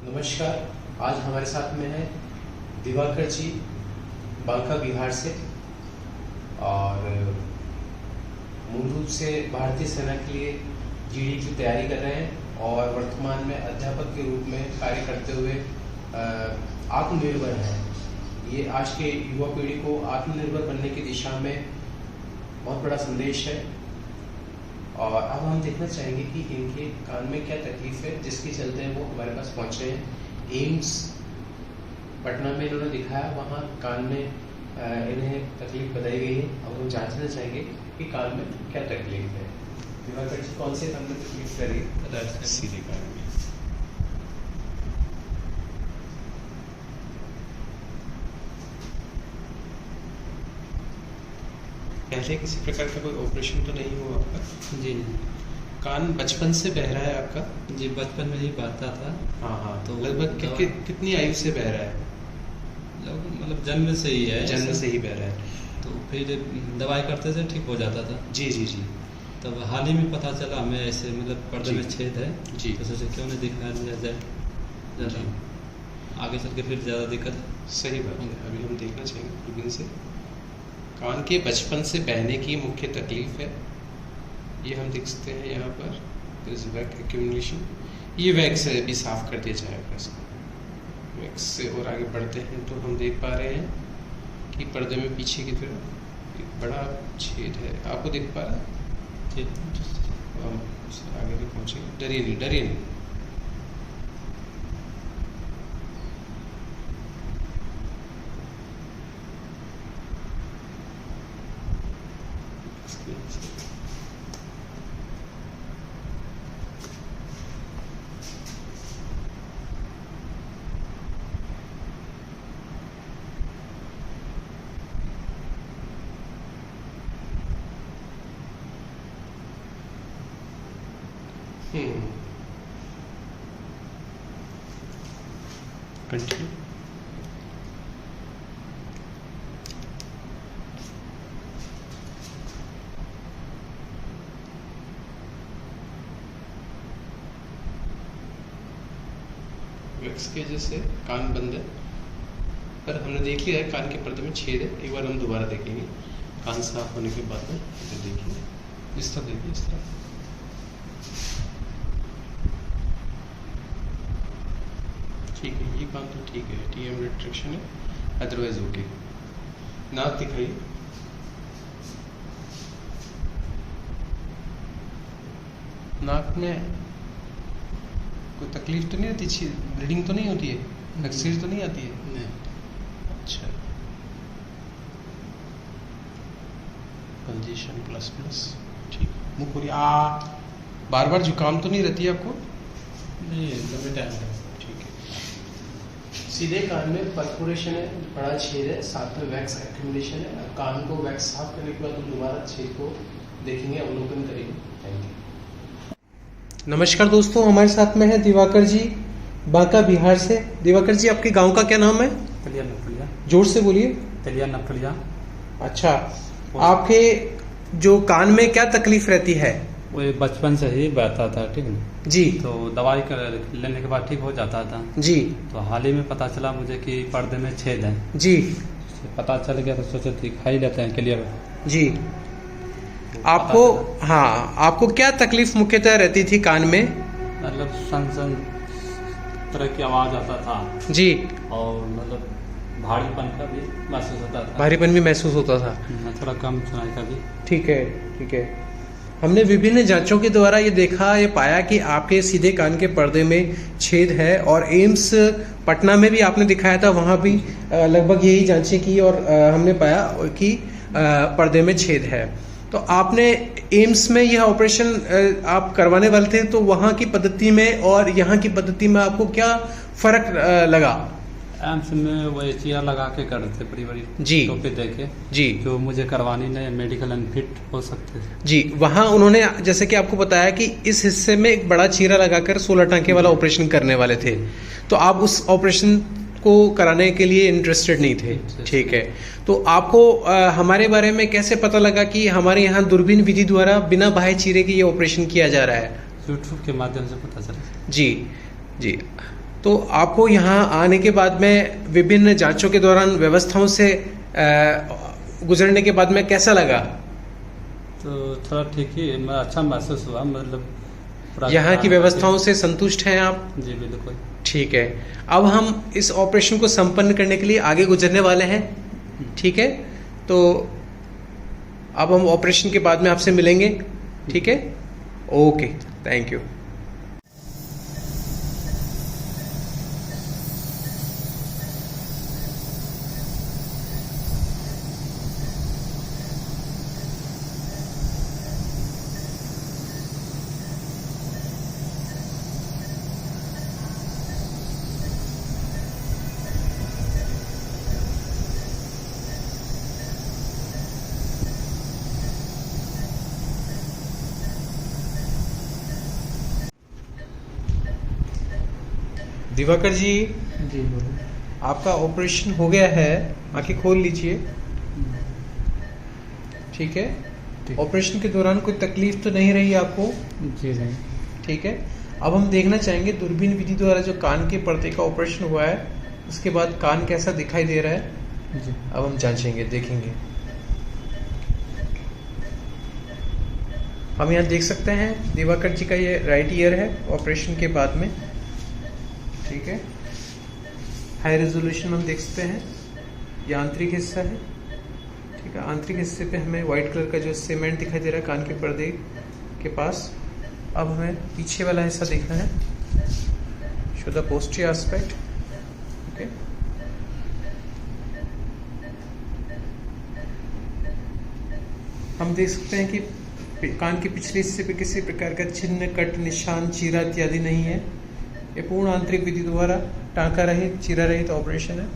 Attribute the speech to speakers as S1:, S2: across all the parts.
S1: नमस्कार। आज हमारे साथ में है दिवाकर जी, बांका बिहार से, और मूल रूप से भारतीय सेना के लिए जीडी की तैयारी कर रहे हैं और वर्तमान में अध्यापक के रूप में कार्य करते हुए आत्मनिर्भर हैं। ये आज के युवा पीढ़ी को आत्मनिर्भर बनने की दिशा में बहुत बड़ा संदेश है। और अब हम देखना चाहेंगे कि इनके कान में क्या तकलीफ है जिसके चलते वो हमारे पास पहुंचे हैं। एम्स पटना में इन्होंने दिखाया, वहाँ कान में इन्हें तकलीफ बताई गई है। अब हम जांचना चाहेंगे कि कान में क्या तकलीफ है। दिवाकर जी, कौन से कान में तकलीफ कर रही है?
S2: सीधे कान में। पहले किसी प्रकार का कोई ऑपरेशन तो नहीं हुआ आपका?
S3: जी नहीं।
S2: कान बचपन से बह रहा है आपका?
S3: जी बचपन में ही बहता था।
S2: हाँ,
S3: तो
S2: लगभग कितनी आयु से बह रहा है?
S3: मतलब जन्म से ही है।
S2: जन्म से ही बह रहा है।
S3: तो फिर दवाई करते थे, ठीक हो जाता था।
S2: जी जी जी।
S3: तब हाल ही में पता चला हमें ऐसे मतलब पर्दे में छेद है।
S2: जी।
S3: तो सोचे क्यों नहीं दिखा लिया जाए, ज़्यादा आगे चल के फिर ज़्यादा दिक्कत।
S2: सही बात है। अभी हम देखना चाहेंगे दूरबीन से। कान के बचपन से बहने की मुख्य तकलीफ है, ये हम देख सकते हैं यहाँ पर। वैक एक्यूमुलेशन, ये वैक्स से भी साफ कर दिया जाएगा इसको। वैक्स से और आगे बढ़ते हैं तो हम देख पा रहे हैं कि पर्दे में पीछे की तरफ एक बड़ा छेद है। आपको दिख पा रहा है? हम आगे भी पहुँचेंगे। डरिए नहीं, डरिए नहीं। कंटिन्यू। वैक्स की वजह से कान बंद है, पर हमने देख लिया है कान के पर्दे में छेद है। एक बार हम दोबारा देखेंगे कान साफ होने के बाद में। तो देखिए इस तरह, देखिए इस तरह। ठीक है, ये कान तो ठीक है, टीएम रिट्रैक्शन है, अदरवाइज ओके। नाक दिखाइए। नाक में कोई तकलीफ तो नहीं होती? ब्लीडिंग तो नहीं होती है? एक्सीज तो नहीं आती है?
S3: नहीं।
S2: अच्छा, कंजेशन प्लस प्लस, ठीक। मुँह खोलिए। बार बार जुकाम तो नहीं रहती है आपको?
S3: नहीं, लंबे टाइम है।
S2: ठीक है।
S1: सीधे कान में परफोरेशन है, बड़ा छेद है, साथ में वैक्स एक्यूमुलेशन है। कान को वैक्स साफ करने के बाद हम दोबारा छेद को देखेंगे, अवलोकन करेंगे। Thank you. नमस्कार दोस्तों, हमारे साथ में है दिवाकर जी, बांका बिहार से। दिवाकर जी, आपके गांव का क्या नाम है?
S3: तलिया नफलिया।
S1: जोर से बोलिए।
S3: तलिया नफलिया।
S1: अच्छा, आपके जो कान में क्या तकलीफ रहती है?
S3: वो बचपन से ही बहता था, ठीक है
S1: जी।
S3: तो दवाई लेने के बाद ठीक हो जाता था।
S1: जी।
S3: तो हाल ही में पता चला मुझे कि पर्दे में छेद है।
S1: जी।
S3: पता चल गया तो सोचे दिखा ही लेते हैं क्लियर।
S1: जी। आपको, हाँ, आपको क्या तकलीफ मुख्यतः रहती थी कान में?
S3: मतलब सन तरह की आवाज आता था।
S1: जी।
S3: और मतलब भारीपन का भी महसूस होता था।
S1: भारीपन भी महसूस होता था।
S3: थोड़ा कम सुनाई का भी।
S1: ठीक है, ठीक है। हमने विभिन्न जांचों के द्वारा ये देखा, ये पाया कि आपके सीधे कान के पर्दे में छेद है, और एम्स पटना में भी आपने दिखाया था, वहाँ भी लगभग यही जांचें की और हमने पाया कि पर्दे में छेद है। तो आपने एम्स में यह ऑपरेशन आप करवाने वाले थे, तो वहाँ की पद्धति में और यहाँ की पद्धति में आपको क्या फर्क लगा?
S3: एम्स में वो चेयर लगा के करते बड़ी बड़ी
S1: जी
S3: टोपी देके
S1: जी,
S3: जो मुझे करवानी नहीं, मेडिकल अनफिट हो सकते थे
S1: जी। वहाँ उन्होंने जैसे कि आपको बताया कि इस हिस्से में एक बड़ा चीरा लगाकर 16 टांके वाला ऑपरेशन करने वाले थे, तो आप उस ऑपरेशन को कराने के लिए इंटरेस्टेड नहीं थे। ठीक है, तो आपको हमारे बारे में कैसे पता लगा कि हमारे यहाँ दूरबीन विधि द्वारा बिना बाह्य चीरे के ये ऑपरेशन किया जा रहा है?
S3: यूट्यूब के माध्यम से पता चला।
S1: जी जी।
S2: तो आपको यहाँ आने के बाद में विभिन्न जांचों के दौरान व्यवस्थाओं से गुजरने के बाद में कैसा लगा?
S3: तो थोड़ा ठीक ही अच्छा महसूस हुआ, मतलब
S2: यहाँ की व्यवस्थाओं से संतुष्ट हैं आप?
S3: जी बिल्कुल।
S2: ठीक है, अब हम इस ऑपरेशन को संपन्न करने के लिए आगे गुजरने वाले हैं। ठीक है, तो अब हम ऑपरेशन के बाद में आपसे मिलेंगे। ठीक है, ओके, थैंक यू। दिवाकर जी,
S3: जी बोलो।
S2: आपका ऑपरेशन हो गया है, आंखें खोल लीजिए। ठीक है,
S3: ठीक।
S2: ऑपरेशन के दौरान कोई तकलीफ तो नहीं रही आपको?
S3: जी नहीं।
S2: ठीक है, अब हम देखना चाहेंगे दूरबीन विधि द्वारा जो कान के पर्दे का ऑपरेशन हुआ है, उसके बाद कान कैसा दिखाई दे रहा है।
S3: जी।
S2: अब हम जांचेंगे, देखेंगे। हम यहाँ देख सकते हैं दिवाकर जी का ये राइट ईयर है ऑपरेशन के बाद में। ठीक है, हाई रेजोल्यूशन हम देख सकते हैं, ये आंतरिक हिस्सा है। ठीक है, आंतरिक हिस्से पे हमें व्हाइट कलर का जो सीमेंट दिखाई दे रहा है कान के पर्दे के पास। अब हमें पीछे वाला हिस्सा देखना है, show the posterior aspect. Okay, हम देख सकते हैं कि कान के पिछले हिस्से पे किसी प्रकार का चिन्ह, कट, निशान, चीरा इत्यादि नहीं है। ये पूर्ण आंतरिक विधि द्वारा टांका रहित, चीरा रहित ऑपरेशन है।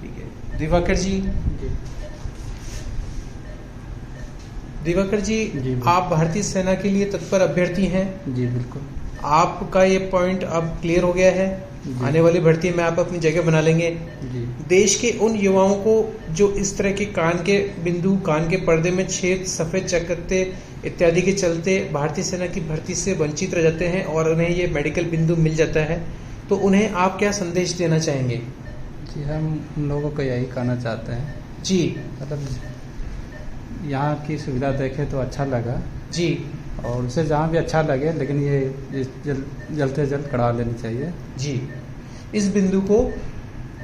S2: ठीक है, दिवाकर जी, दिवाकर जी, आप भारतीय सेना के लिए तत्पर अभ्यर्थी हैं।
S3: जी बिल्कुल।
S2: आपका ये पॉइंट अब क्लियर हो गया है। आने वाली भर्ती में आप अपनी जगह बना लेंगे।
S3: जी।
S2: देश के उन युवाओं को जो इस तरह के कान के बिंदु, कान के पर्दे में छेद, सफेद चकत्ते इत्यादि के चलते भारतीय सेना की भर्ती से वंचित रह जाते हैं और उन्हें ये मेडिकल बिंदु मिल जाता है, तो उन्हें आप क्या संदेश देना चाहेंगे?
S3: जी, हम उन लोगों को यही कहना चाहते हैं
S2: जी,
S3: मतलब यहाँ की सुविधा देखे तो अच्छा लगा
S2: जी,
S3: और उसे जहाँ भी अच्छा लगे, लेकिन ये जल्द से जल्द करा लेनी चाहिए।
S2: जी। इस बिंदु को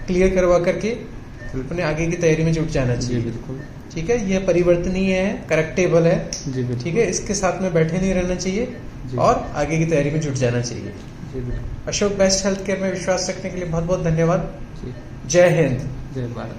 S2: क्लियर करवा करके अपने आगे की तैयारी में जुट जाना
S3: जी
S2: चाहिए।
S3: बिल्कुल।
S2: ठीक है, यह परिवर्तनीय है, करेक्टेबल है।
S3: जी बिल्कुल।
S2: ठीक है, इसके साथ में बैठे नहीं रहना चाहिए
S3: जी।
S2: और आगे की तैयारी में जुट जाना चाहिए।
S3: जी बिल्कुल।
S2: अशोक बेस्ट हेल्थ केयर में विश्वास रखने के लिए बहुत बहुत धन्यवाद।
S3: जी।
S2: जय हिंद,
S3: जय भारत।